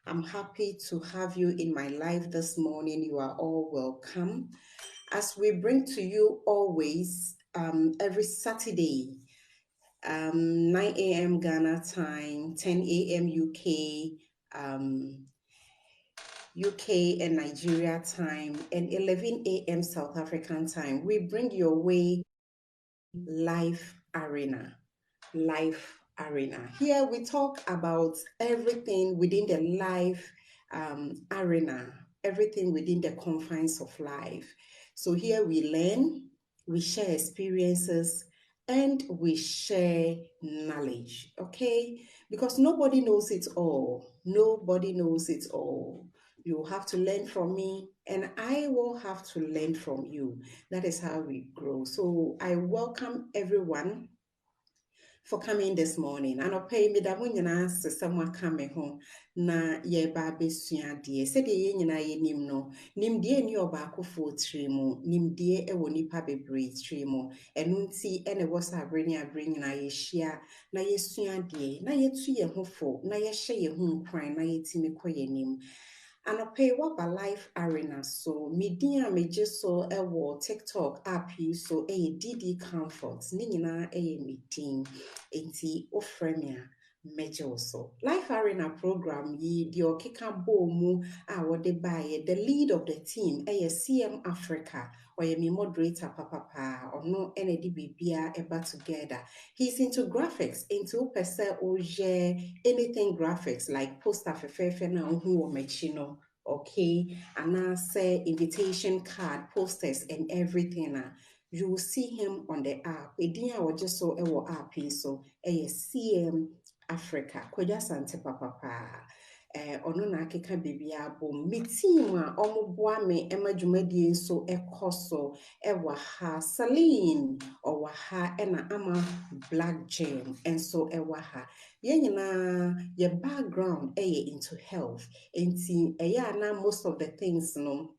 I'm happy to have you in my life this morning. You are all welcome. As we bring to you always, every Saturday, 9 a.m. Ghana time, 10 a.m. UK and Nigeria time, and 11 a.m. South African time, we bring your way Life Arena. Life Arena. Here we talk about everything within the life arena, everything within the confines of life. So here we learn, we share experiences, and we share knowledge, okay? Because nobody knows it all. Nobody knows it all. You have to learn from me, and I will have to learn from you. That is how we grow. So I welcome everyone for coming this morning. And pay me that when you ask someone coming home, na ye baby sua dear, said ye na ye nim no, nim dear ni obako for trimo, nim dear e wonipa bebre trimo, and unti and was a bring na ye share, na ye sua dear, na ye tu ye hofo, na ye share ye home crying, na ye timi koye nim. Anɔpa waba Life Arena so media me just so ɛwɔ TikTok app yi so DD Comfort ne nyinaa me din enti ofrɛ me a mɛgye wo so. Life Arena program yi deɛ ɔkeka bɔɔ mu a wɔde baeɛ, the lead of the team CM Africa ɔyɛ me moderator papa ɔno ɛna de biribiara ɛba together. He's into graphics, into wopɛ sɛ anything graphics like poster fɛfɛɛfɛ na wohu wɔ m'akyi no. Okay, and I say invitation card, posters, and everything. You will see him on the app. Edinya or just so our app so CM Africa. Koja Sante Papa. Ono na akeka bibia bom me team a omoboa me ema dwumadie nso ekoso ewa ha Celine owa ha ena ama Black Gem enso ewa ha ye nyina ye background into health enti na most of the things no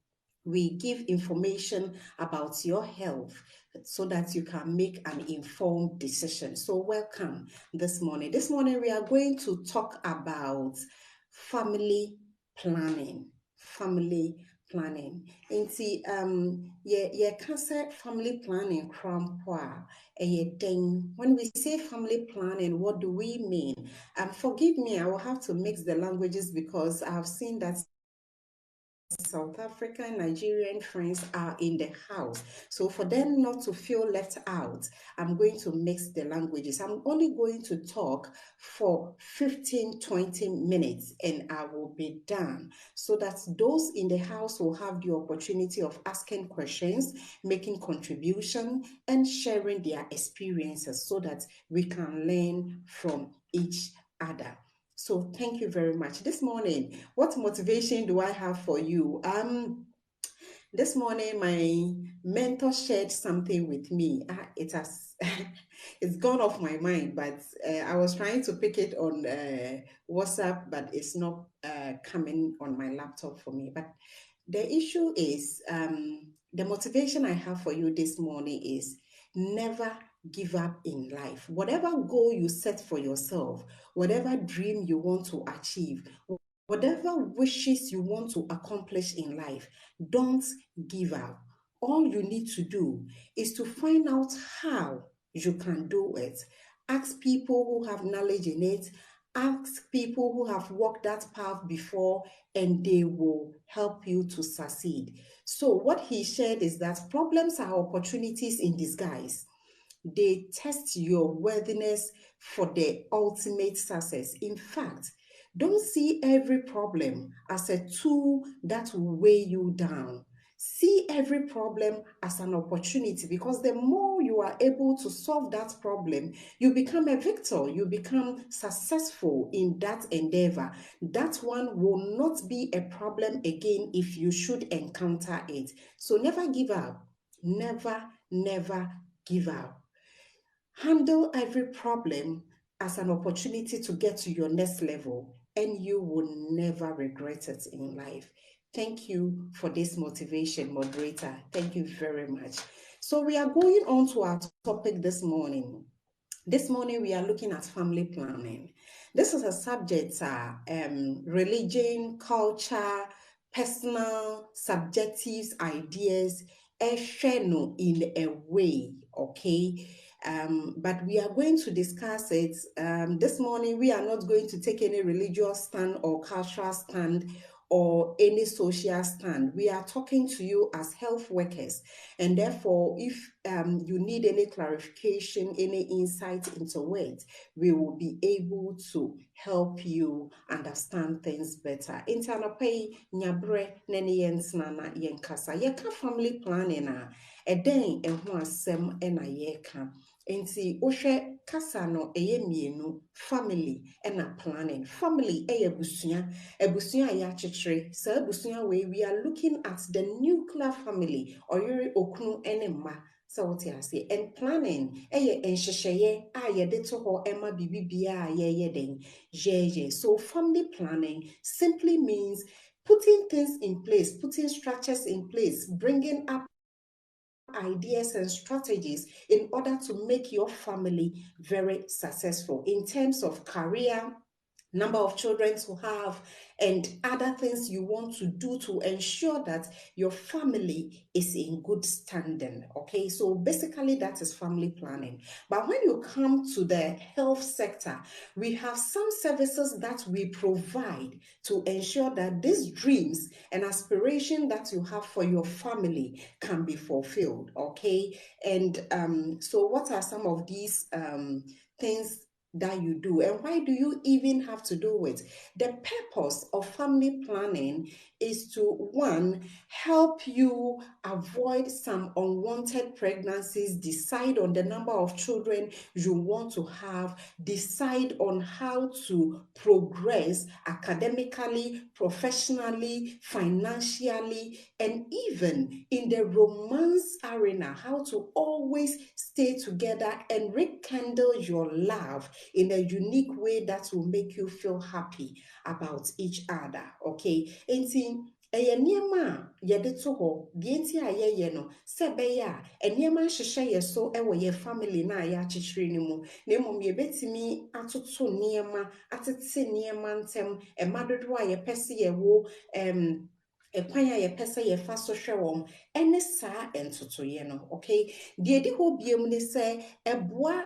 we give information about your health so that you can make an informed decision. So welcome this morning. This morning we are going to talk about family planning. Family planning. Nti ye can say family planning crampoa when we say family planning, what do we mean? Forgive me, I will have to mix the languages because I have seen that South African, Nigerian friends are in the house. So for them not to feel left out, I'm going to mix the languages. I'm only going to talk for 15-20 minutes and I will be done so that those in the house will have the opportunity of asking questions, making contribution and sharing their experiences so that we can learn from each other. So thank you very much. This morning, what motivation do I have for you? This morning, my mentor shared something with me. It has it's gone off my mind, but I was trying to pick it on WhatsApp, but it's not coming on my laptop for me. But the issue is the motivation I have for you this morning is never give up in life. Whatever goal you set for yourself, whatever dream you want to achieve, whatever wishes you want to accomplish in life, don't give up. All you need to do is to find out how you can do it. Ask people who have knowledge in it. Ask people who have walked that path before and they will help you to succeed. So what he shared is that problems are opportunities in disguise. They test your worthiness for the ultimate success. In fact, don't see every problem as a tool that will weigh you down. See every problem as an opportunity because the more you are able to solve that problem, you become a victor, you become successful in that endeavor. That one will not be a problem again if you should encounter it. So never give up. Never, never give up. Handle every problem as an opportunity to get to your next level, and you will never regret it in life. Thank you for this motivation, moderator. Thank you very much. So we are going on to our topic this morning. This morning, we are looking at family planning. This is a subject, religion, culture, personal, subjective ideas, no in a way, okay? But we are going to discuss it. This morning, we are not going to take any religious stand or cultural stand or any social stand. We are talking to you as health workers. And therefore, if you need any clarification, any insight into it, we will be able to help you understand things better. Intanope nyabre nene yensnana yenkasa. Yeka family planning eden eho asem ena yeka. Nti ohwe kasa no mienu family ena planning. Family busua. Ebusua ya chichire. Sa ebusua we are looking at the nuclear family or yuri okunu ene ma. So what you say and planning enhyehyeye a yede to ho ema bibibia ye den. So family planning simply means putting things in place, putting structures in place, bringing up ideas and strategies in order to make your family very successful in terms of career, number of children to have, and other things you want to do to ensure that your family is in good standing. Okay, so basically that is family planning. But when you come to the health sector, we have some services that we provide to ensure that these dreams and aspiration that you have for your family can be fulfilled. Okay, and so what are some of these things that you do, and why do you even have to do it? The purpose of family planning is to, one, help you avoid some unwanted pregnancies, decide on the number of children you want to have, decide on how to progress academically, professionally, financially, and even in the romance arena, how to always stay together and rekindle your love in a unique way that will make you feel happy about each other. Okay, and see, ɛyɛ nneɛma a yɛde to hɔ deɛ nti a yɛyɛ no sɛ ɛbɛyɛ a nneɛma nhyehyɛ yɛ so ɛwɔ yɛ family na a yɛakyekyere no mu na mmom yɛbɛtumi atoto nneɛma atete nneɛma ntɛm ɛma dodoɔ a yɛpɛ sɛ yɛwɔ ɛkwan a yɛpɛ sɛ yɛfa so hwɛ wɔn ɛne saa ntotoyɛ no. Okay, deɛ di hɔ biem ne sɛ ɛboa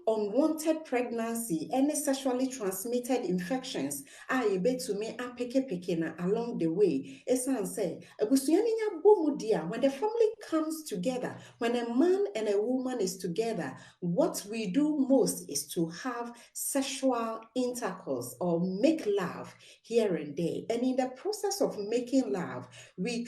unwanted pregnancy, any sexually transmitted infections, yebetumi apeke na along the way. Esan say, when the family comes together, when a man and a woman is together, what we do most is to have sexual intercourse or make love here and there. And in the process of making love, we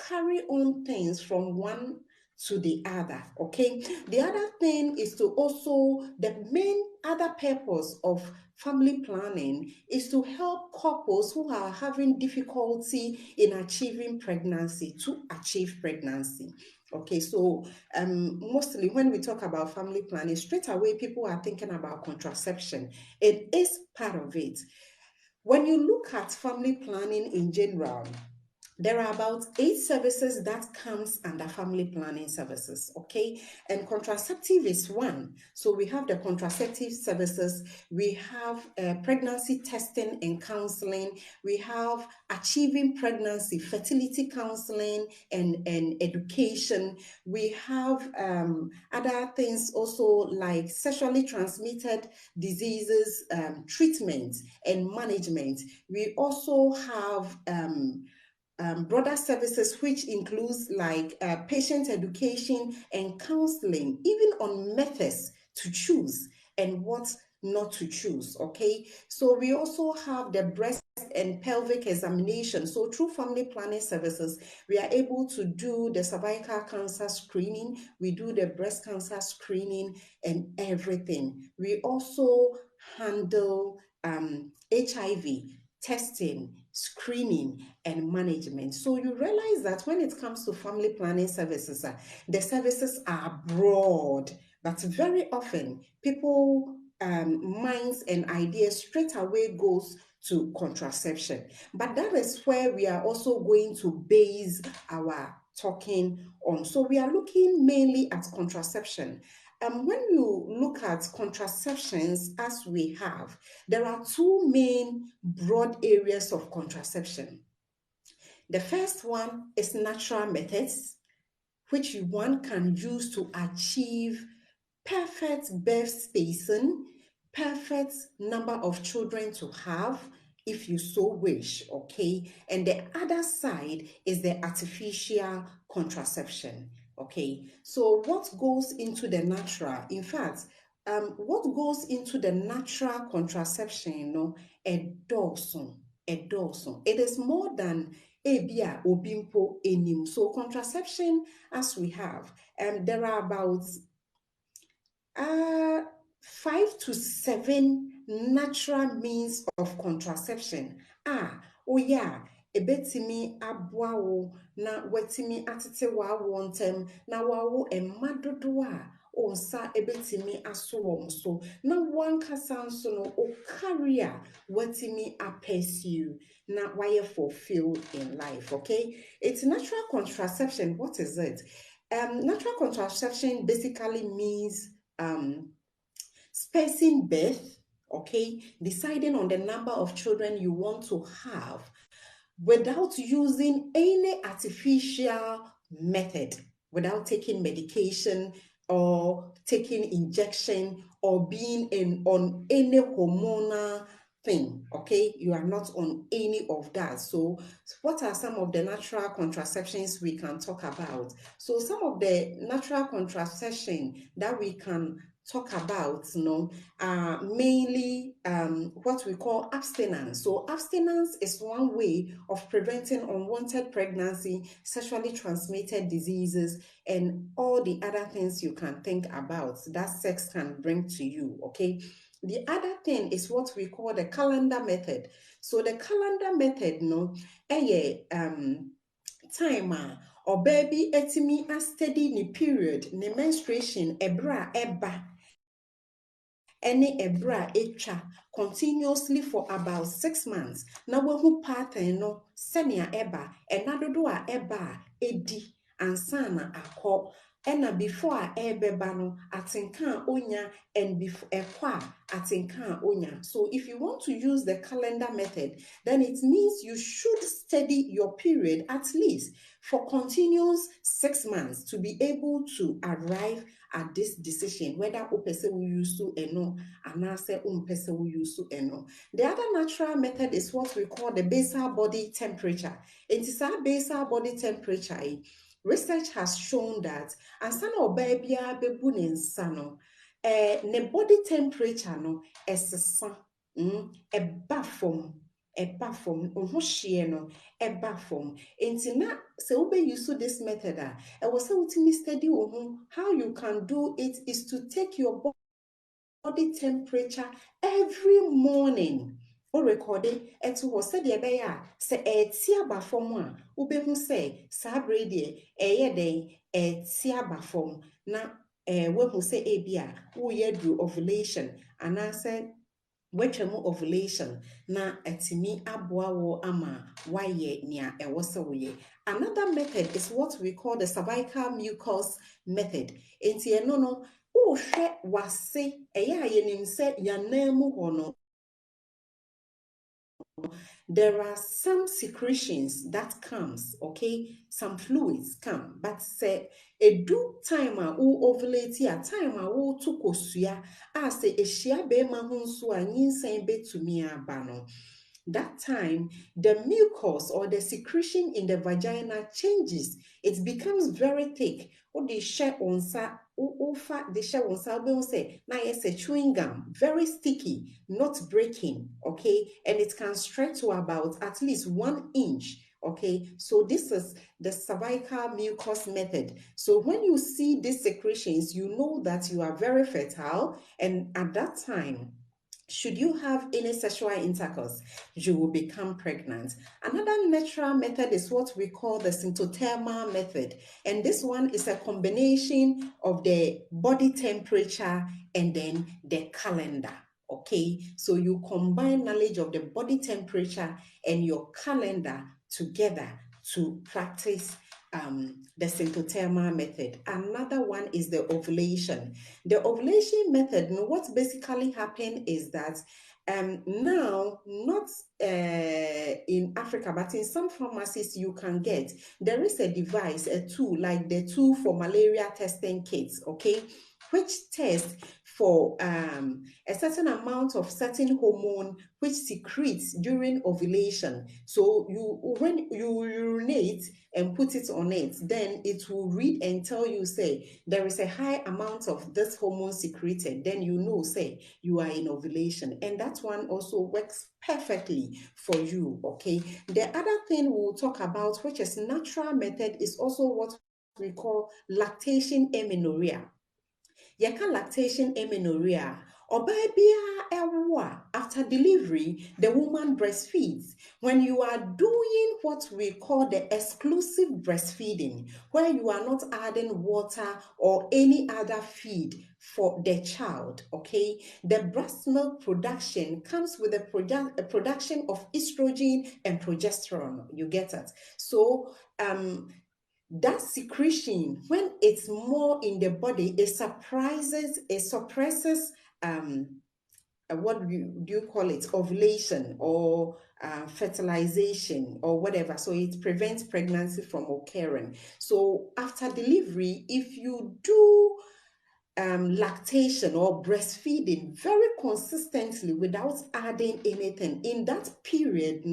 carry on things from one to the other. Okay, the other thing is to also, the main other purpose of family planning is to help couples who are having difficulty in achieving pregnancy to achieve pregnancy. Okay, so mostly when we talk about family planning, straight away people are thinking about contraception. It is part of it. When you look at family planning in general, there are about 8 services that comes under family planning services, okay? And contraceptive is one. So we have the contraceptive services, we have pregnancy testing and counseling, we have achieving pregnancy, fertility counseling and education. We have other things also like sexually transmitted diseases, treatment and management. We also have broader services, which includes like patient education and counseling, even on methods to choose and what not to choose. Okay, so we also have the breast and pelvic examination. So through family planning services, we are able to do the cervical cancer screening, we do the breast cancer screening and everything. We also handle HIV testing, screening, and management. So you realize that when it comes to family planning services, the services are broad, but very often people minds and ideas straight away goes to contraception. But that is where we are also going to base our talking on. So we are looking mainly at contraception. when you look at contraceptions as we have, there are two main broad areas of contraception. The first one is natural methods, which one can use to achieve perfect birth spacing, perfect number of children to have if you so wish, okay? And the other side is the artificial contraception, okay? So what goes into the natural? In fact, what goes into the natural contraception, a dozen. It is more than ebia obimpo enim. So contraception, as we have, there are about 5 to 7 natural means of contraception. Oh yeah, ebetimi aboa wo na wetimi atete wa wo ntem na wawo emma dodo a onsa ebetimi aso wo so na wankasa nso no o career wetimi pursue na why fulfilled in life. Okay, it's natural contraception. What is it? Natural contraception basically means spacing birth, okay, deciding on the number of children you want to have without using any artificial method, without taking medication or taking injection or being on any hormonal thing, okay? You are not on any of that. So what are some of the natural contraceptions we can talk about? So some of the natural contraception that we can talk about, mainly what we call abstinence. So abstinence is one way of preventing unwanted pregnancy, sexually transmitted diseases, and all the other things you can think about that sex can bring to you, okay? The other thing is what we call the calendar method. So the calendar method, time or baby etimi a steady ni period, ni menstruation, ebra eba, any ebra etwa continuously for about 6 months. Na wahu pattern no senia eba, enadodo a eba edi ansana akọ. Ena before a ebeba no atinka onya and before ekwa atinka onya. So if you want to use the calendar method, then it means you should study your period at least for continuous 6 months to be able to arrive at this decision, whether o person will use to eno and answer person will use to eno. The other natural method is what we call the basal body temperature. It is our basal body temperature. Research has shown that ansana baby bebu ne nsano, ne body temperature no esesa eba from no eba from. Enti na se ube use this method I was say ultimate study how you can do it is to take your body temperature every morning. O record it eto wo se de be ya se eti aba fom a ubehu se sa brede eye den eti aba fom na wehu se ebia wo ye do ovulation anase wetwemu ovulation na etimi aboa wo ama waye nia ewose woye. Another method is what we call the cervical mucus method. Enti eno no wo hwe wase eya yenim se yanam ho no, there are some secretions that comes, okay? Some fluids come, but say a do time a wo ovulate a time a wo to kosua a say ehia be ma ho nso a nyinsan betumi aba no. That time, the mucus or the secretion in the vagina changes. It becomes very thick. What they share on sa, they share on sa, we say, now it's a chewing gum, very sticky, not breaking, okay? And it can stretch to about at least 1 inch. Okay, so this is the cervical mucus method. So when you see these secretions, you know that you are very fertile, and at that time, should you have any sexual intercourse, you will become pregnant. Another natural method is what we call the symptothermal method. And this one is a combination of the body temperature and then the calendar. Okay, so you combine knowledge of the body temperature and your calendar together to practice the symptothermal method. Another one is the ovulation. The ovulation method, what basically happened is that now, not in Africa, but in some pharmacies you can get, there is a device, a tool, like the tool for malaria testing kits, okay, which test for a certain amount of certain hormone which secretes during ovulation. So when you urinate and put it on it, then it will read and tell you, say, there is a high amount of this hormone secreted. Then you know, say, you are in ovulation. And that one also works perfectly for you, okay? The other thing we'll talk about, which is natural method, is also what we call lactation amenorrhea. Yɛka lactation amenorrhea, ɔbaa biara ɛwo a, after delivery, the woman breastfeeds. When you are doing what we call the exclusive breastfeeding, where you are not adding water or any other feed for the child, okay, the breast milk production comes with a production of estrogen and progesterone. You get it? So, that secretion, when it's more in the body, it suppresses what do you call it, ovulation or fertilization or whatever. So it prevents pregnancy from occurring. So after delivery, if you do lactation or breastfeeding very consistently without adding anything in that period,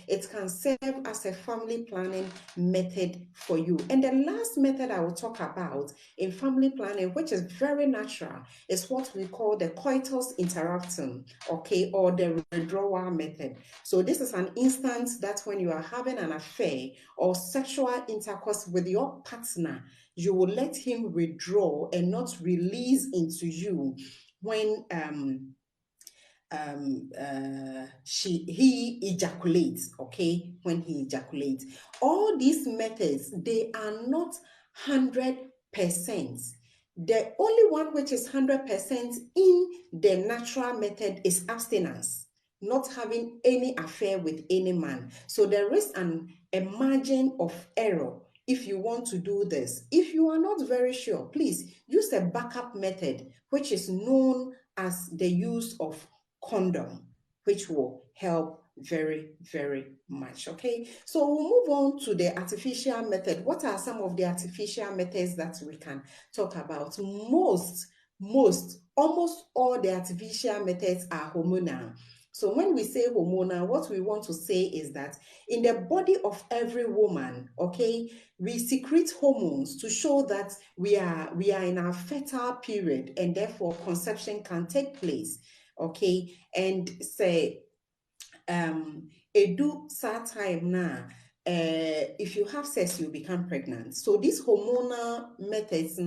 it can serve as a family planning method for you. And the last method I will talk about in family planning, which is very natural, is what we call the coitus interruptum, okay, or the withdrawal method. So this is an instance that when you are having an affair or sexual intercourse with your partner, you will let him withdraw and not release into you when he ejaculates, okay, when he ejaculates. All these methods, they are not 100%. The only one which is 100% in the natural method is abstinence, not having any affair with any man. So there is a margin of error if you want to do this. If you are not very sure, please use a backup method, which is known as the use of condom, which will help very, very much, okay? So we'll move on to the artificial method. What are some of the artificial methods that we can talk about? Almost all the artificial methods are hormonal. So when we say hormonal, what we want to say is that in the body of every woman, okay, we secrete hormones to show that we are in our fertile period and therefore conception can take place, okay? And say, edu sa time na, if you have sex, you become pregnant. So these hormonal methods,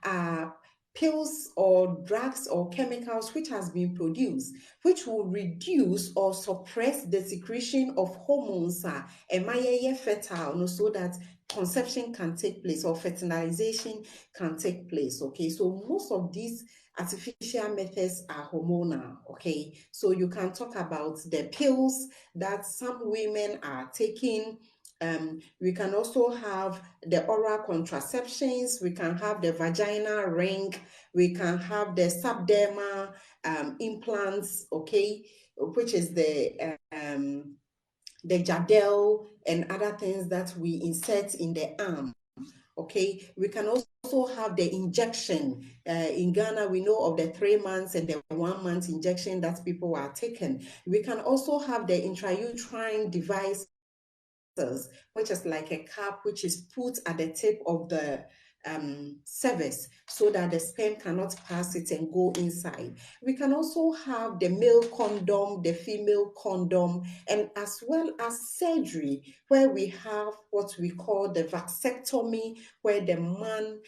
are pills or drugs or chemicals which has been produced, which will reduce or suppress the secretion of hormones and fertile, so that conception can take place or fertilization can take place, okay? So most of these artificial methods are hormonal, okay? So you can talk about the pills that some women are taking. We can also have the oral contraceptions, we can have the vaginal ring, we can have the subdermal implants, okay, which is the Jadel and other things that we insert in the arm. Okay, we can also have the injection. In Ghana, we know of the 3 months and the 1 month injection that people are taking. We can also have the intrauterine device, which is like a cap which is put at the tip of the cervix so that the sperm cannot pass it and go inside. We can also have the male condom, the female condom, and as well as surgery, where we have what we call the vasectomy, where the man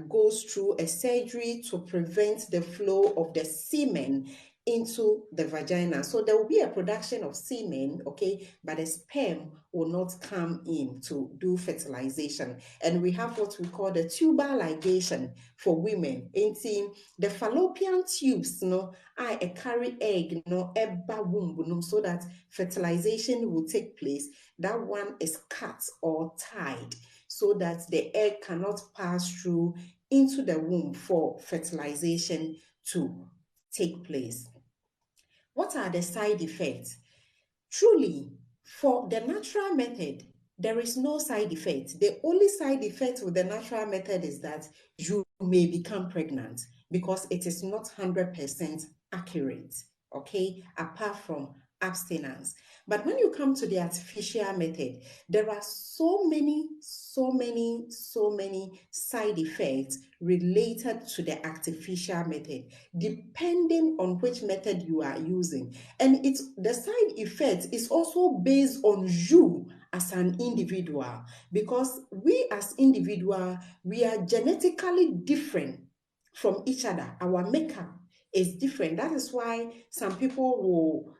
goes through a surgery to prevent the flow of the semen into the vagina. So there will be a production of semen, okay, but the sperm will not come in to do fertilization. And we have what we call the tubal ligation for women. The fallopian tubes, I carry egg, eba womb, so that fertilization will take place. That one is cut or tied so that the egg cannot pass through into the womb for fertilization to take place. What are the side effects? Truly, for the natural method, there is no side effect. The only side effect with the natural method is that you may become pregnant because it is not 100% accurate, okay, apart from abstinence. But when you come to the artificial method, there are so many side effects related to the artificial method, depending on which method you are using. And the side effect is also based on you as an individual, because we as individual, we are genetically different from each other. Our makeup is different. That is why some people will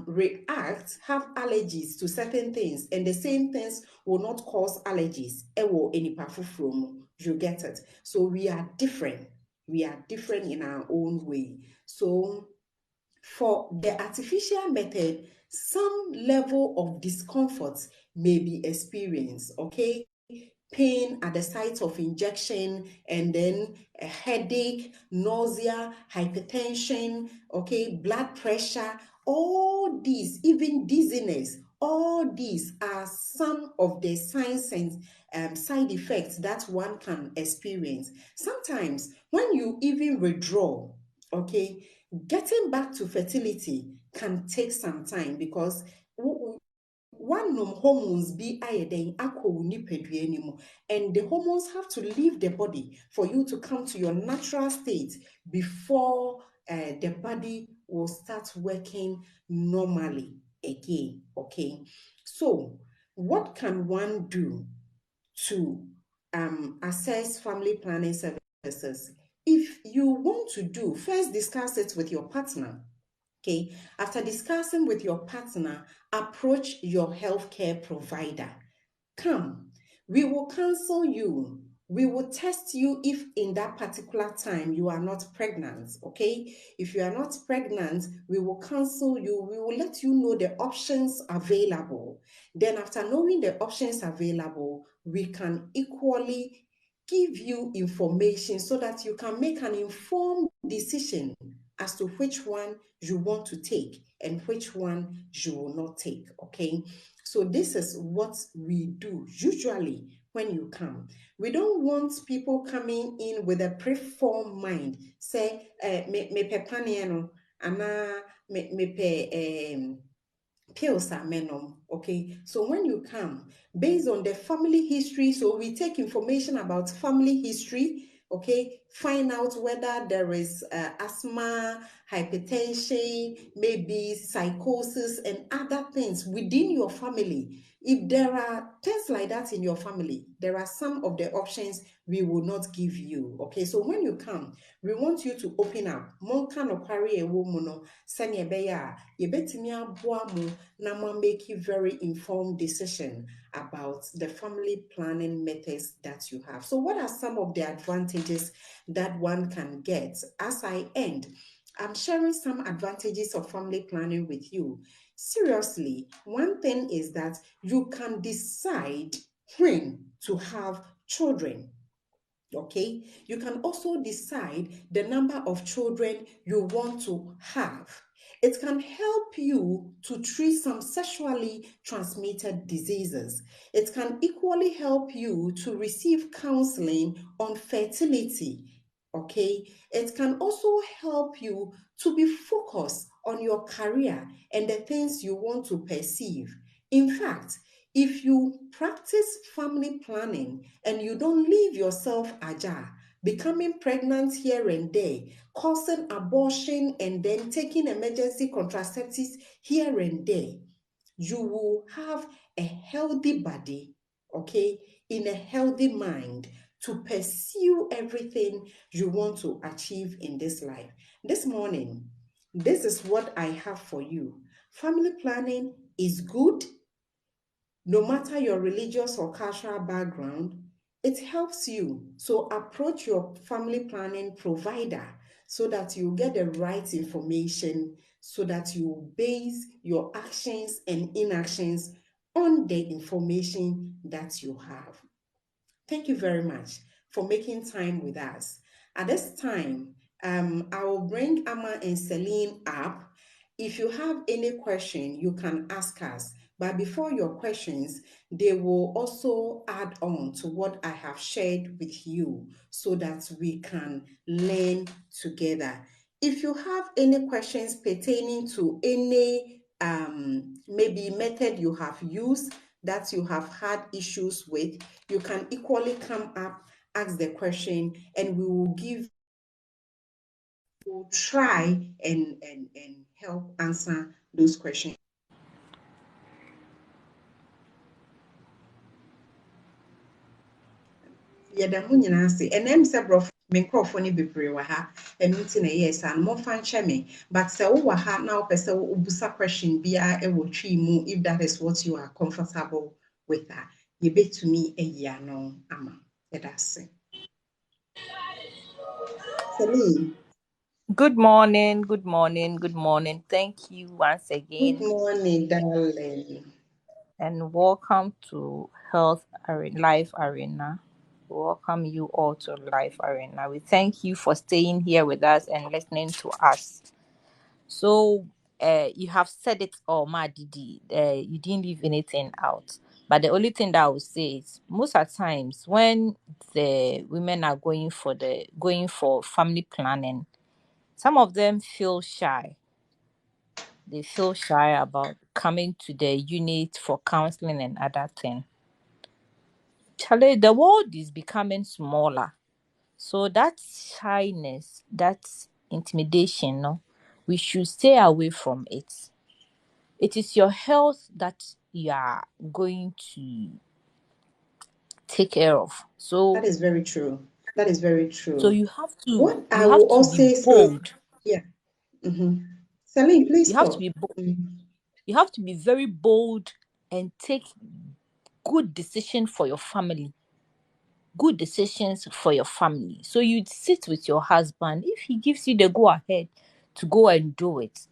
react, have allergies to certain things, and the same things will not cause allergies. You get it? So we are different. We are different in our own way. So for the artificial method, some level of discomfort may be experienced, okay? Pain at the site of injection, and then a headache, nausea, hypertension, okay, blood pressure, all these, even dizziness, all these are some of the signs and side effects that one can experience. Sometimes when you even withdraw, okay, getting back to fertility can take some time because one hormones be and the hormones have to leave the body for you to come to your natural state before the body will start working normally again. Okay, so what can one do to assess family planning services? If you want to do, first discuss it with your partner. Okay, after discussing with your partner, approach your healthcare provider. Come, we will counsel you. We will test you if in that particular time you are not pregnant, okay? If you are not pregnant, we will counsel you. We will let you know the options available. Then after knowing the options available, we can equally give you information so that you can make an informed decision as to which one you want to take and which one you will not take, okay? So this is what we do usually when you come. We don't want people coming in with a preformed mind. Say, me pe paniano, ana me pe pills are menom. Okay, so when you come, based on the family history, so we take information about family history. Okay, find out whether there is asthma, hypertension, maybe psychosis, and other things within your family. If there are things like that in your family, there are some of the options we will not give you. Okay, so when you come, we want you to open up. Monka no kware ewo mu no, sene beya, yebetimi aboa mu na ma make you very informed decision about the family planning methods that you have. So what are some of the advantages that one can get? As I end, I'm sharing some advantages of family planning with you. Seriously, one thing is that you can decide when to have children. Okay, you can also decide the number of children you want to have. It can help you to treat some sexually transmitted diseases. It can equally help you to receive counseling on fertility. Okay, it can also help you to be focused on your career and the things you want to perceive. In fact, if you practice family planning and you don't leave yourself ajar, becoming pregnant here and there, causing abortion, and then taking emergency contraceptives here and there, you will have a healthy body, okay, in a healthy mind to pursue everything you want to achieve in this life. This morning, This is what I have for you. Family planning is good no matter your religious or cultural background. It helps you. So approach your family planning provider so that you get the right information, so that you base your actions and inactions on the information that you have. Thank you very much for making time with us. At this time, I will bring Amma and Celine up. If you have any question, you can ask us. But before your questions, they will also add on to what I have shared with you so that we can learn together. If you have any questions pertaining to any maybe method you have used that you have had issues with, you can equally come up, ask the question, and we will will try and help answer those questions. Yɛda mo nyinaa ase. Ɛnam sɛ borɔfo me nkurɔfoɔ no bebree wɔ ha, ɛno nti na ɛyɛɛ saa no, momfa nkyɛ me. But sɛ wowɔ ha na wopɛ sɛ wobusa question biara ɛwɔ twi mu, if that is what you are comfortable with a, yɛbɛtumi ayi ano ama. Yɛda ase. Celine. Good morning, good morning, good morning. Thank you once again. Good morning, darling. And welcome to Life Arena. Welcome you all to Life Arena. We thank you for staying here with us and listening to us. So, you have said it all, Madidi. You didn't leave anything out. But the only thing that I would say is most of the times when the women are going for family planning, some of them feel shy. They feel shy about coming to the unit for counseling and other things. Charlie, the world is becoming smaller. So that shyness, that intimidation, no, we should stay away from it. It is your health that you are going to take care of. So That is very true. That is very so true. you have to What I will be also say, bold. yeah. Celine, please You have to stop. be you have to be very bold and take good decision for your family. Good decisions for your family. So you sit with your husband. If he gives you the go ahead to go and do it,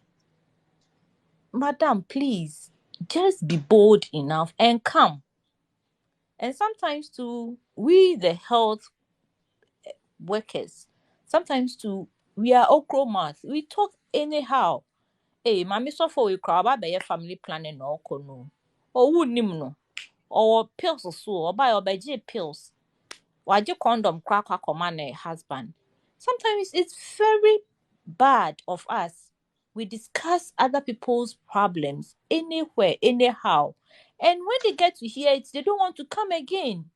madam, please just be bold enough and come. And sometimes too, we the health workers, sometimes too, we are okromat. We talk anyhow. Hey, mami so for we crowd about the family planning no kono. Or who no. Or pills or buy or buy pills. Wagye condom kwa command a husband. Sometimes it's very bad of us. We discuss other people's problems anywhere, anyhow. And when they get to hear it, they don't want to come again.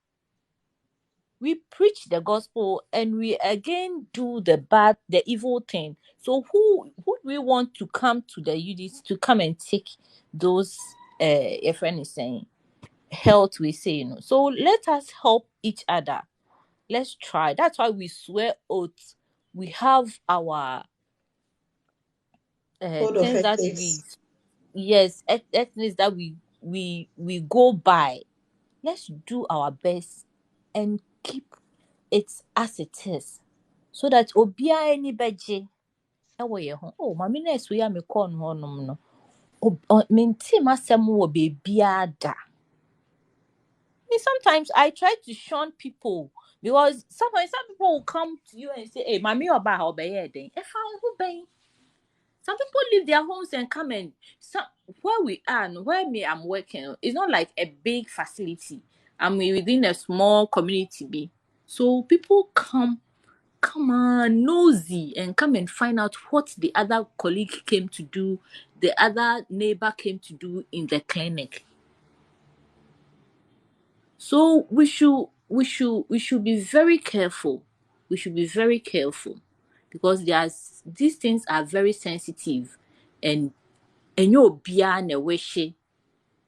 We preach the gospel and we again do the evil thing. So who do we want to come to the units to come and take those a friend is saying health we say, So let us help each other. Let's try. That's why we swear oaths. We have our Code of things that ethics. ethnics that we go by. Let's do our best and keep it as it is, so that obia any beje ewo ye ho. Oh, mami na so ya me call no no. Menti masem wo bebia da. Sometimes I try to shun people because sometimes some people will come to you and say, "Hey, mommy, oba how be here then?" If I who be, some people leave their homes and come and where we are, where me I'm working, it's not like a big facility. I'm within a small community, be so people come on, nosy and come and find out what the other colleague came to do, the other neighbor came to do in the clinic. So we should be very careful. We should be very careful because these things are very sensitive and you bia na wish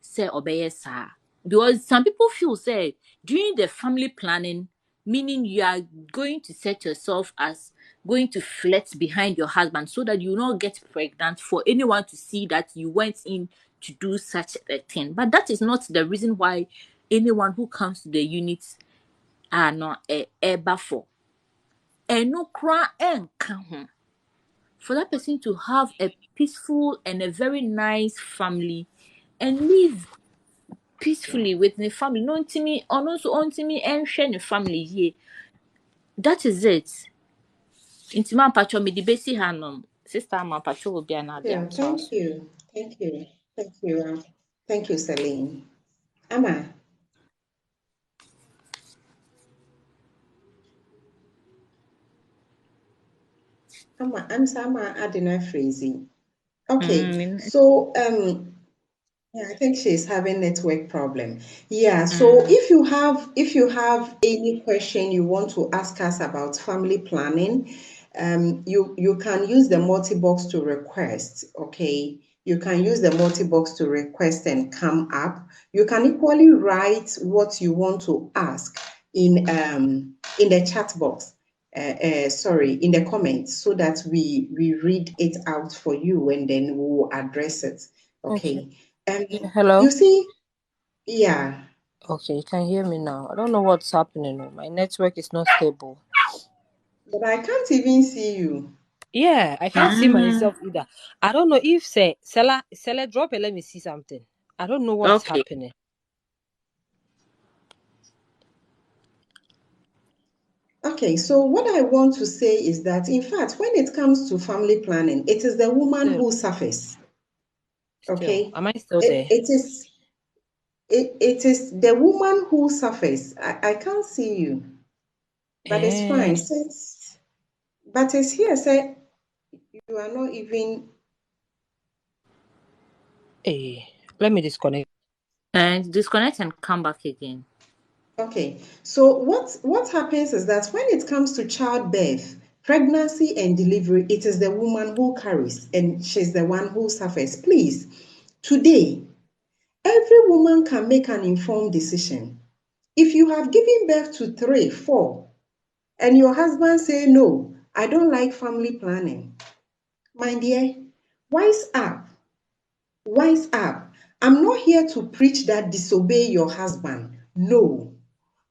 say obey sa. Because some people feel say during the family planning, meaning you are going to set yourself as going to flirt behind your husband so that you will not get pregnant for anyone to see that you went in to do such a thing. But that is not the reason why anyone who comes to the unit are not ever for. And no cry and come for that person to have a peaceful and a very nice family and live peacefully with the family. No intimi, or also intimi and share the family here. That is it. Intima patrol me the basic hanum. Sister ma patrol will be another. Yeah, thank you. Thank you. Thank you. Thank you, Celine. Amma. I'm Sama Adina Freezy. Okay, so yeah, I think she's having network problem. Yeah, so if you have any question you want to ask us about family planning, you can use the multi-box to request. Okay, you can use the multi-box to request and come up. You can equally write what you want to ask in the chat box. Sorry, in the comments, so that we read it out for you and then we'll address it. Okay. Hello? You see, yeah. Okay, you can hear me now. I don't know what's happening. My network is not stable. But I can't even see you. Yeah, I can't see myself either. I don't know if Sella drop it. Let me see something. I don't know what's happening. Okay, so what I want to say is that, in fact, when it comes to family planning, it is the woman who suffers. Okay, am I still there? It is the woman who suffers. I can't see you, but it's fine. But it's here. Say you are not even. Hey, let me disconnect. And disconnect and come back again. Okay, so what happens is that when it comes to childbirth, pregnancy and delivery, it is the woman who carries and she's the one who suffers. Please, today, every woman can make an informed decision. If you have given birth to 3, 4, and your husband say, no, I don't like family planning, my dear, wise up. Wise up. I'm not here to preach that disobey your husband. No.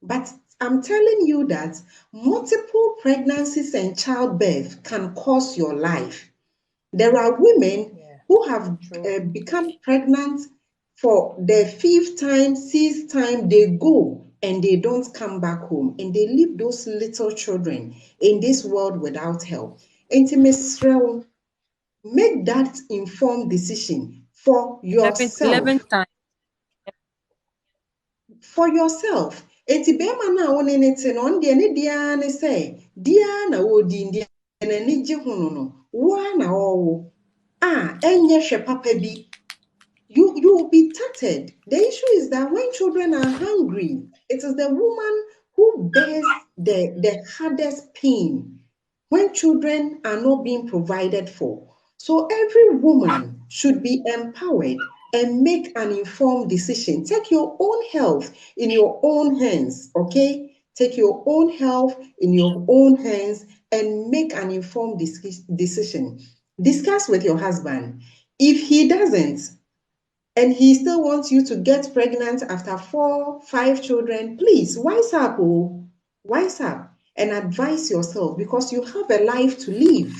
But I'm telling you that multiple pregnancies and childbirth can cost your life. There are women who have become pregnant for the 5th time, 6th time, they go and they don't come back home and they leave those little children in this world without help. Intimacy, make that informed decision for yourself. 11 times. For yourself. Enti bema na wone ne te no ndie ne dia ne say dia na wodi ndie na ni gye hono no wo na wo enye hwe papa bi, you will be tattered. The issue is that when children are hungry, it is the woman who bears the hardest pain when children are not being provided for. So every woman should be empowered and make an informed decision. Take your own health in your own hands, okay? Take your own health in your own hands and make an informed decision. Discuss with your husband. If he doesn't, and he still wants you to get pregnant after 4, 5 children, please wise up, wise up and advise yourself, because you have a life to live.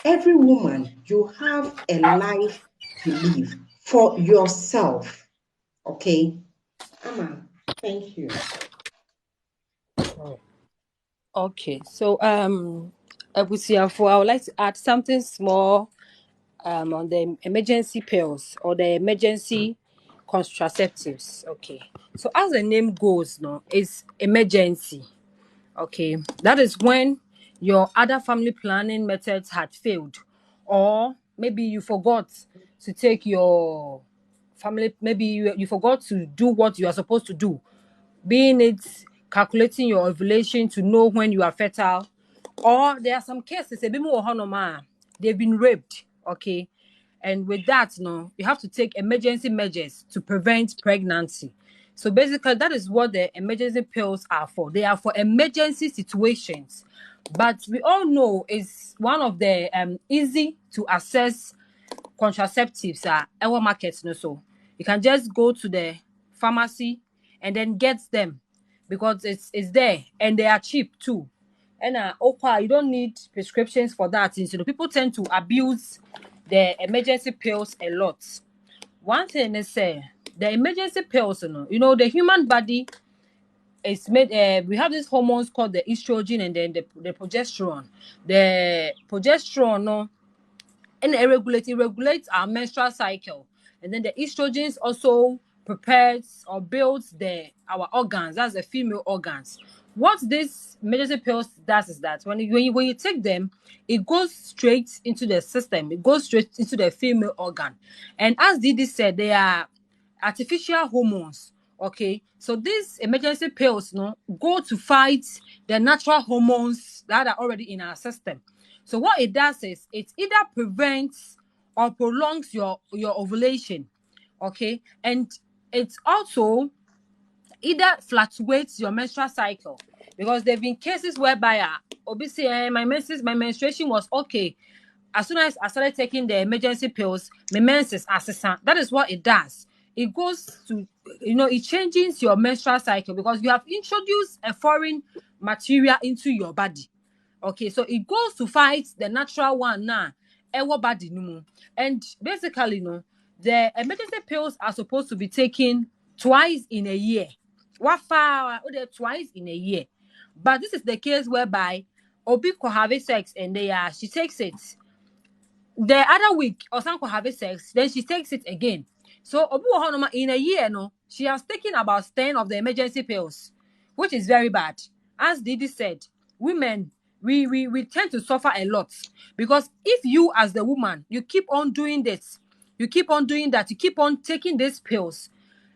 Every woman, you have a life to live for yourself. Okay? Amma, thank you. Okay, so I would like to add something small on the emergency pills or the emergency contraceptives. Okay, so as the name goes, no, it's emergency. Okay, that is when your other family planning methods had failed, or maybe you forgot to take your family, maybe you forgot to do what you are supposed to do, being it calculating your ovulation to know when you are fertile, or there are some cases they've been raped. Okay, and with that, no, you have to take emergency measures to prevent pregnancy. So basically, that is what the emergency pills are for. They are for emergency situations. But we all know it's one of the easy to access contraceptives are our markets. No, so you can just go to the pharmacy and then get them because it's there and they are cheap too. And you don't need prescriptions for that. And so people tend to abuse the emergency pills a lot. One thing is the emergency pills, the human body is made. We have these hormones called the estrogen and then the progesterone. The progesterone, no, and it regulates our menstrual cycle, and then the estrogens also prepares or builds our organs. That's the female organs. What this emergency pills does is that when you take them, it goes straight into the system. It goes straight into the female organ, and as Didi said, they are artificial hormones. Okay, so these emergency pills, go to fight the natural hormones that are already in our system. So what it does is it either prevents or prolongs your ovulation, okay, and it also either fluctuates your menstrual cycle, because there have been cases whereby obviously my menstruation was okay. As soon as I started taking the emergency pills, my menses assistant. That is what it does. It goes to, it changes your menstrual cycle because you have introduced a foreign material into your body. Okay, so it goes to fight the natural one now. Body no. And basically, the emergency pills are supposed to be taken twice in a year. What far? Twice in a year. But this is the case whereby Obi could have sex and she takes it the other week, or some could have sex, then she takes it again. So in a year, she has taken about 10 of the emergency pills, which is very bad. As Didi said, women, we tend to suffer a lot, because if you as the woman, you keep on doing this, you keep on doing that, you keep on taking these pills,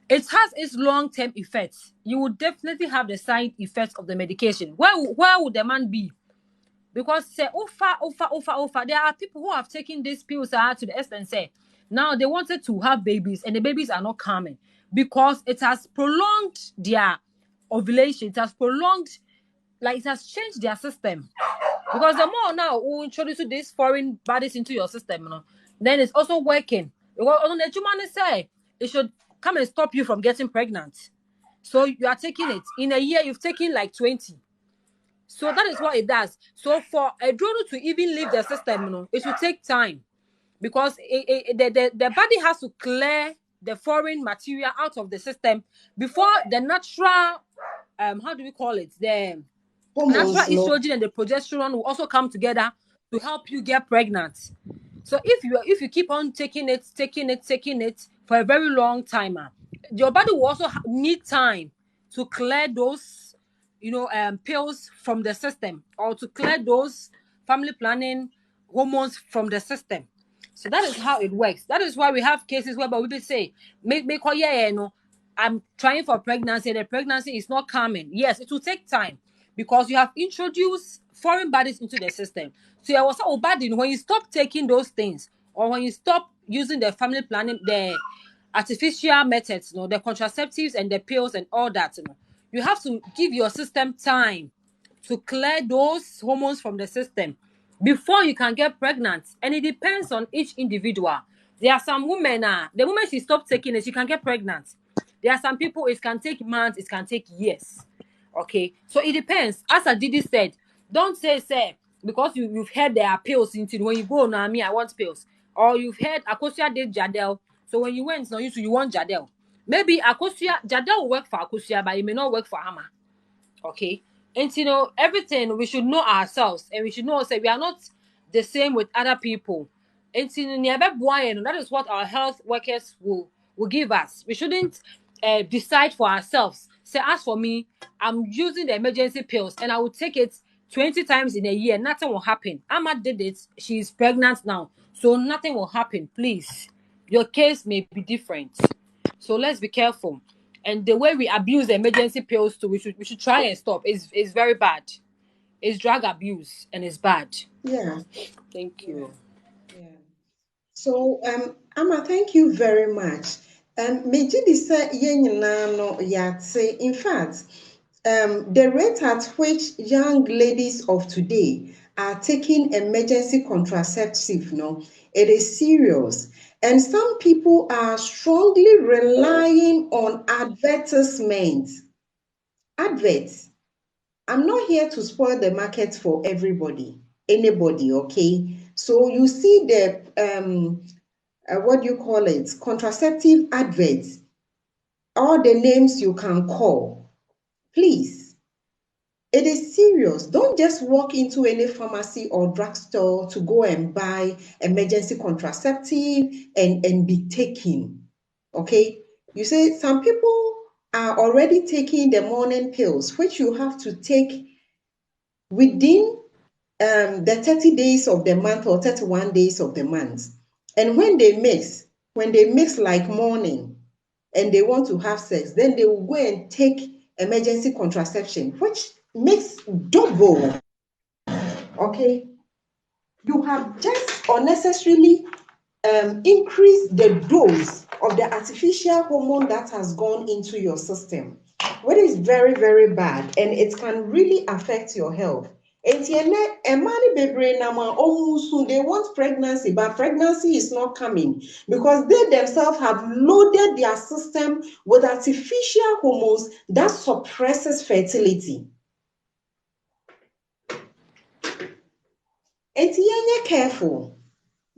it has its long-term effects. You will definitely have the side effects of the medication. Where would the man be? Because say over, there are people who have taken these pills to the extent say now they wanted to have babies and the babies are not coming because it has prolonged their ovulation. It has prolonged, like it has changed their system. Because the more now we introduce these foreign bodies into your system, then it's also working. Because on the human say it should come and stop you from getting pregnant. So you are taking it in a year. You've taken like 20. So that is what it does. So for a drone to even leave the system, it will take time, because the body has to clear the foreign material out of the system before the natural, how do we call it? The Hormones, natural estrogen and the progesterone will also come together to help you get pregnant. So if you keep on taking it for a very long time, your body will also need time to clear those pills from the system, or to clear those family planning hormones from the system. So that is how it works. That is why we have cases where we say, I'm trying for pregnancy, the pregnancy is not coming. Yes, it will take time because you have introduced foreign bodies into the system. So I was so bad when you stop taking those things, or when you stop using the family planning, the artificial methods, the contraceptives and the pills and all that, you have to give your system time to clear those hormones from the system before you can get pregnant. And it depends on each individual. There are some women, the moment she stops taking it, she can get pregnant. There are some people, it can take months, it can take years. Okay, so it depends. As Adidi said, don't say because you've heard there are pills into when you go now, I want pills, or you've heard Akosia did Jadel, so when you went now you want Jadel. Maybe Jadel will work for Akosia, but it may not work for Ama. Okay, and everything we should know ourselves, and we should know we are not the same with other people. And that is what our health workers will give us. We shouldn't decide for ourselves. Say, as for me, I'm using the emergency pills and I will take it 20 times in a year. Nothing will happen. Amma did it. She's pregnant now. So nothing will happen. Please. Your case may be different. So let's be careful. And the way we abuse the emergency pills too, we should try and stop. It's very bad. It's drug abuse and it's bad. Yeah. Thank you. Yeah. So, Amma, thank you very much. In fact, the rate at which young ladies of today are taking emergency contraceptive, no, it is serious. And some people are strongly relying on advertisements. Adverts. I'm not here to spoil the market for everybody, anybody, okay? So you see the, what do you call it? Contraceptive adverts, all the names you can call. Please, it is serious. Don't just walk into any pharmacy or drugstore to go and buy emergency contraceptive and be taking, okay? You say some people are already taking the morning pills, which you have to take within the 30 days of the month or 31 days of the month. And when they mix like morning and they want to have sex, then they will go and take emergency contraception, which makes double. Okay, you have just unnecessarily increased the dose of the artificial hormone that has gone into your system, which is very, very bad, and it can really affect your health. They want pregnancy, but pregnancy is not coming because they themselves have loaded their system with artificial hormones that suppresses fertility. Careful.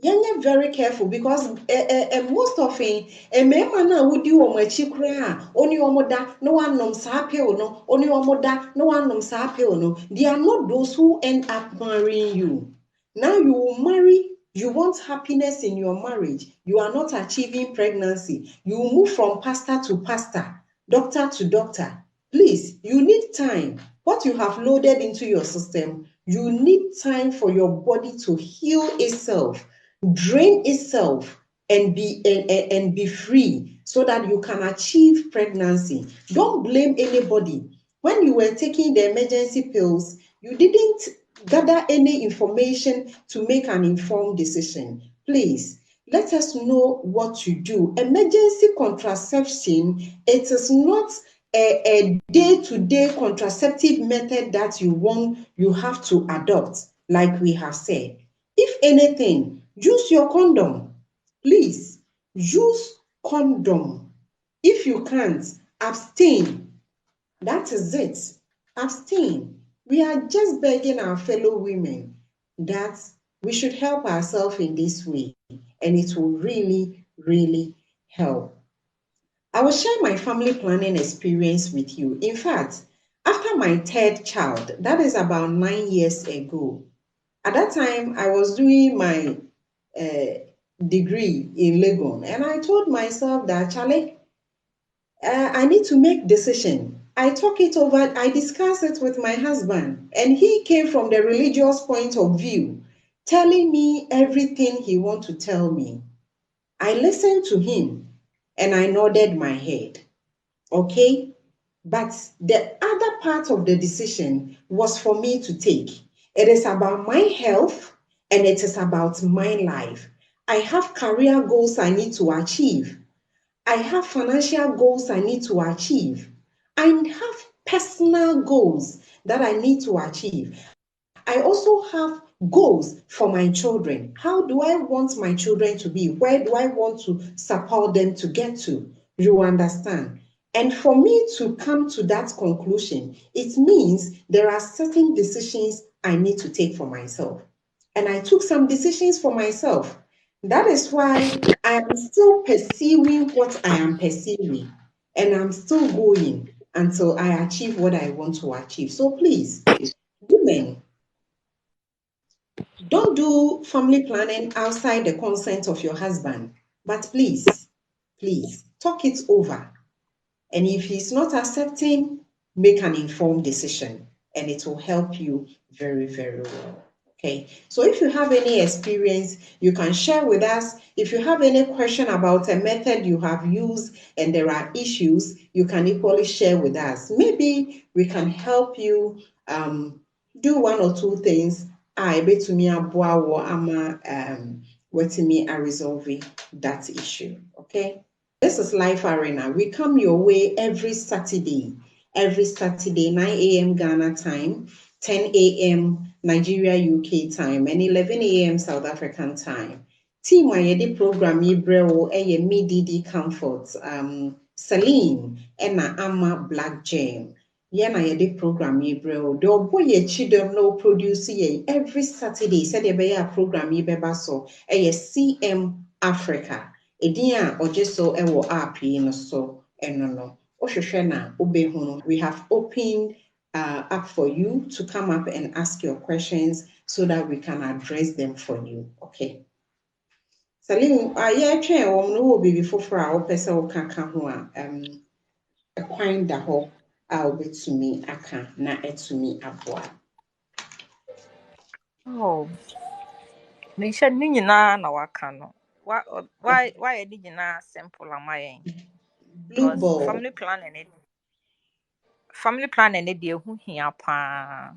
You're very careful because most often men na would do on my chikra only omoda no one nom sapio no only omoda no one nom sapio no. They are not those who end up marrying you. Now you will marry, you want happiness in your marriage, you are not achieving pregnancy, you move from pastor to pastor, doctor to doctor. Please, you need time. What you have loaded into your system, you need time for your body to heal itself, drain itself, and be free so that you can achieve pregnancy. Don't blame anybody. When you were taking the emergency pills, you didn't gather any information to make an informed decision. Please, let us know what to do. Emergency contraception, it is not a day-to-day contraceptive method that you have to adopt, like we have said. If anything, use your condom. Please, use condom. If you can't, abstain. That is it. Abstain. We are just begging our fellow women that we should help ourselves in this way, and it will really, really help. I will share my family planning experience with you. In fact, after my third child, that is about 9 years ago, at that time I was doing my degree in Legon, and I told myself that, Charlie, I need to make decision. I talk it over, I discuss it with my husband, and he came from the religious point of view, telling me everything he want to tell me. I listened to him and I nodded my head. Okay? But the other part of the decision was for me to take. It is about my health and it is about my life. I have career goals I need to achieve. I have financial goals I need to achieve. I have personal goals that I need to achieve. I also have goals for my children. How do I want my children to be? Where do I want to support them to get to? You understand? And for me to come to that conclusion, it means there are certain decisions I need to take for myself. And I took some decisions for myself. That is why I am still pursuing what I am pursuing. And I'm still going until I achieve what I want to achieve. So please, women, don't do family planning outside the consent of your husband. But please, please, talk it over. And if he's not accepting, make an informed decision. And it will help you very, very well. Okay, so if you have any experience, you can share with us. If you have any question about a method you have used and there are issues, you can equally share with us. Maybe we can help you do one or two things. I bet me ama wetimi a resolve that issue. Okay. This is Life Arena. We come your way every Saturday every Saturday, 9 a.m. Ghana time, 10 a.m. Nigeria UK time, and 11 a.m. South African time. Team why program Yibreo me Didi Comfort, Celine, Enna Amma Black Jam. Yana yɛde program yi brɛ o de ɔbɔ yɛ chidom no produce yɛ every Saturday said ɛbɛyɛ program yi bɛba so CM Africa edin a ɔgye so ɛwɔ app yi no so ɛno no wohwehwɛ na wobɛhu we have opened up for you to come up and ask your questions so that we can address them for you. Okay. Salim, yɛtwɛn wɔn no wɔ biribi foforɔ a wopɛ sɛ woka ka ho a ɛkwan da hɔ a wobɛtumi aka na ɛtumi aboa. Oh, menhyɛ ne nyinaa na waka no. Why ne nyinaa simple am I? Blue ball. Family planning ne deɛ ɛho hia paa.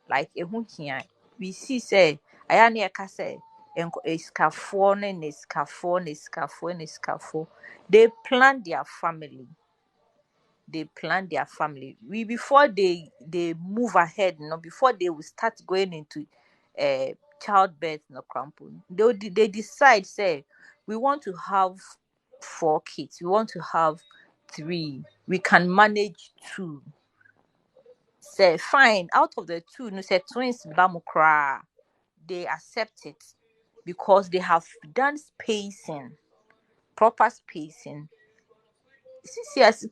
Like ɛho hia. We see say aya ne ɛka sɛ esikafoɔ ne nesikafoɔ. They plan their family. We before they move ahead, before they will start going into childbirth, they decide say we want to have 4 kids, we want to have 3, we can manage 2. Say fine, out of the 2, say twins bamukra, they accept it because they have done proper spacing. Yes,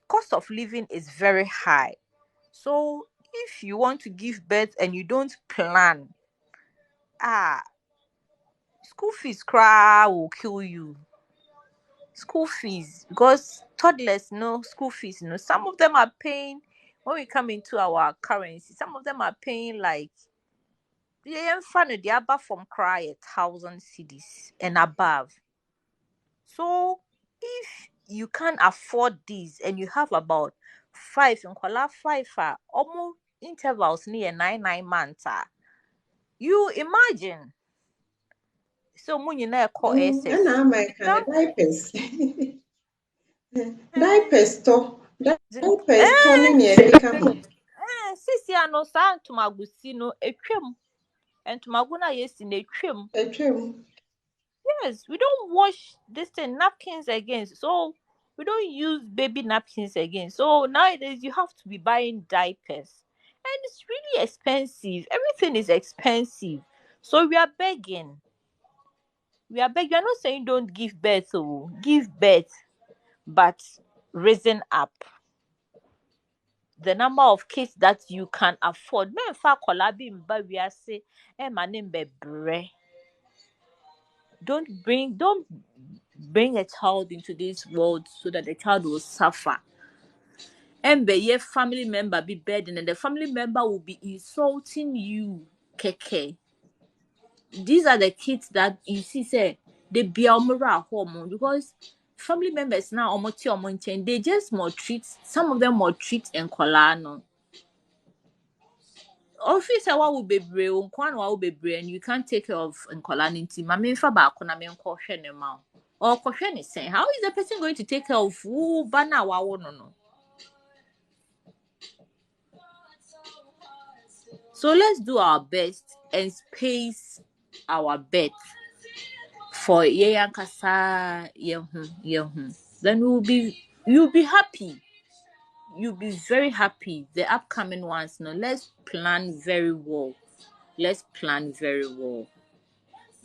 cost of living is very high. So if you want to give birth and you don't plan, school fees will kill you. School fees, because toddlers know school fees. Some of them are paying, when we come into our currency, some of them are paying like the above from cry 1,000 cedis and above. So if you can't afford this and you have about 5 and 5 are almost intervals near 9 months, you imagine. So when you know call SS, and American diapers. Diapers to sisi ano sa ntomagusi no etwam. Ntomagu na yesi na etwam. Yes, we don't wash this thing napkins again. So we don't use baby napkins again. So nowadays you have to be buying diapers. And it's really expensive. Everything is expensive. So we are begging. We are not saying don't give birth, give birth, but raising up the number of kids that you can afford. Don't bring a child into this world so that the child will suffer. And your family member be burdened, and the family member will be insulting you, keke. These are the kids that you see say they be home because family members now they just maltreat. Some of them maltreat and colano. Officer wa will be brave, and you can't take care of and colani. Mami fa ba kona me nkɔhwɛ ne ma. Or kɔhwɛ ne say, how is the person going to take care of who bana wa no? So let's do our best and space our bet for yankasa. Then you'll be happy. You'll be very happy. The upcoming ones, let's plan very well.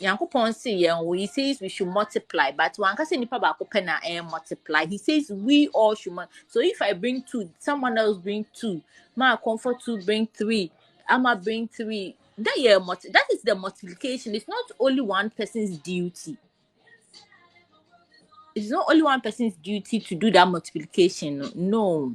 Yankopon say he says we should multiply, but one can say nipa baako pɛ na multiply. He says we all should. So if I bring 2, someone else bring 2, my comfort 2 bring 3, I'ma bring 3. That is the multiplication. It's not only one person's duty. It's not only one person's duty to do that multiplication. No.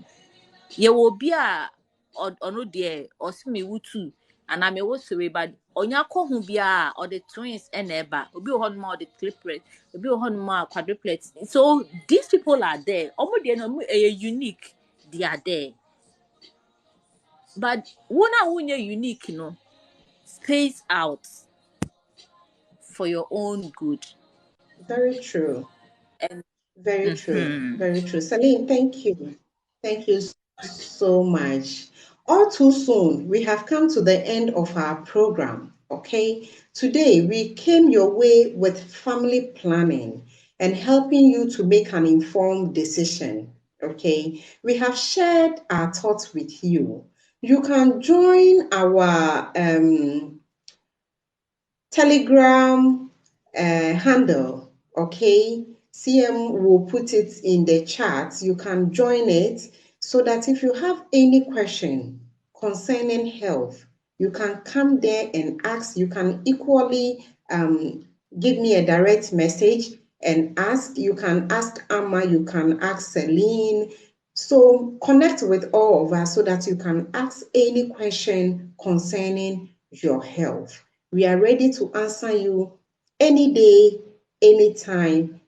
Ye will be a or no dear or me too. And I'm a sorry, but on your cohum bia or the twins and eba, will be on more the triplets, will be on more quadruplets. So these people are there. Almost they are unique, they are there. But when you're unique, space out for your own good. Very true. And very true. Very true. Celine, thank you. Thank you so much. All too soon, we have come to the end of our program. Okay, today we came your way with family planning and helping you to make an informed decision. Okay, we have shared our thoughts with you. You can join our Telegram handle, okay? CM will put it in the chat. You can join it so that if you have any question concerning health, you can come there and ask. You can equally give me a direct message and ask. You can ask Amma, you can ask Celine. So connect with all of us so that you can ask any question concerning your health. We are ready to answer you any day, anytime,